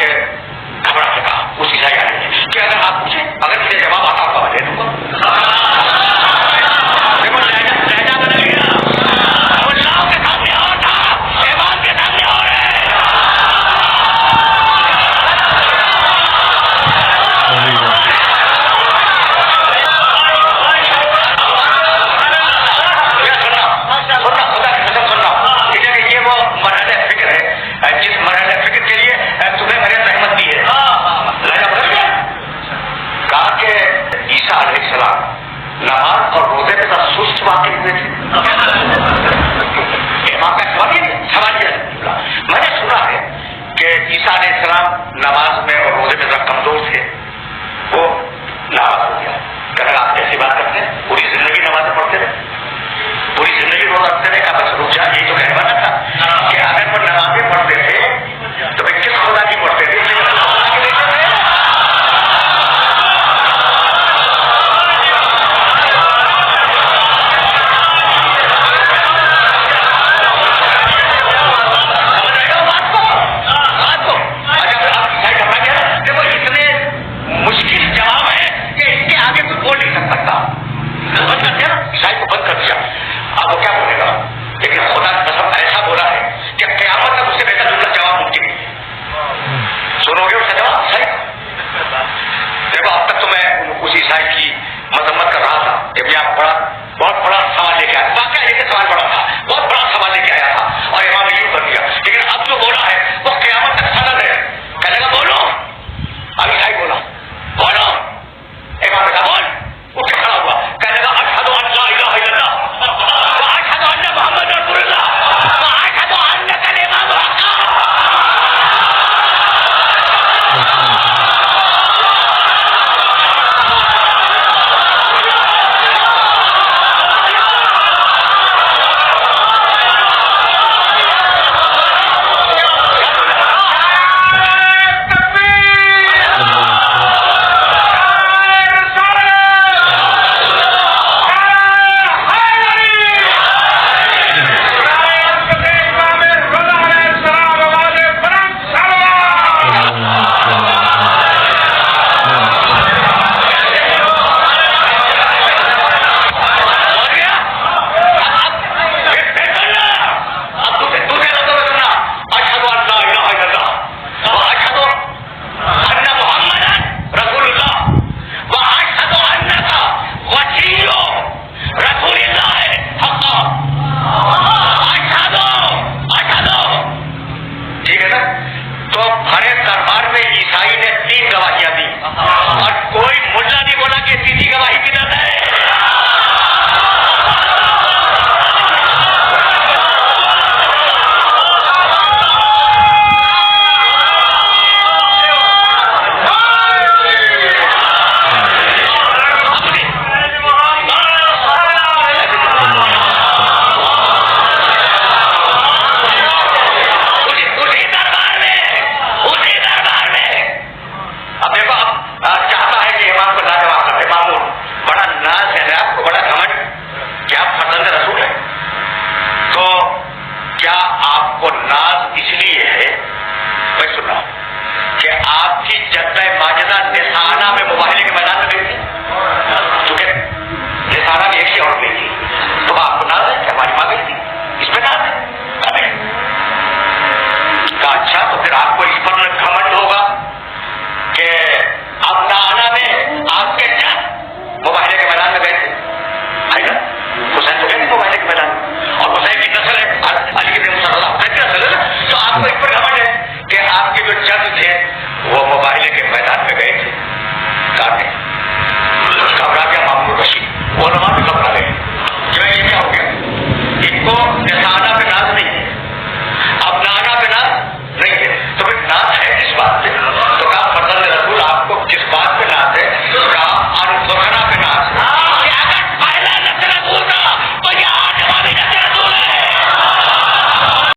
کہ گھبرا کے کہا اس عیسائی آنے نے کہ اگر آپ پوچھیں اگر مجھے جواب آتا تو میں دے دوں گا. دیکھو لہجہ بدل گیا. ملاؤں کے سامنے اور تھا, ایمان کے سامنے اور ہے. یہ وہ مرحلہ فکر ہے جس مرحلہ فکر کے لیے تمہیں میرے رحمت دی ہے. لہجہ بدل گیا. کہا کہ عیسیٰ علیہ السلام نماز اور روزے کے ساتھ سست واقع ہوئے تھے. امام کا سوال یہ میں نے سنا ہے کہ عیسیٰ علیہ السلام نماز میں اور روزے میں ذرا کمزور تھے. وہ ناراض ہو گیا. کہ آپ ایسی بات کرتے ہیں, پوری زندگی نماز پڑھتے رہے, پوری زندگی روزہ رکھتے رہے. بس رک جا, یہی تو کہنا تھا کہ اگر وہ نمازیں پڑھتے تھے تو میں کس خدا کی پڑھتے تھے؟ کی مذمت کر رہا تھا کہ آپ بڑا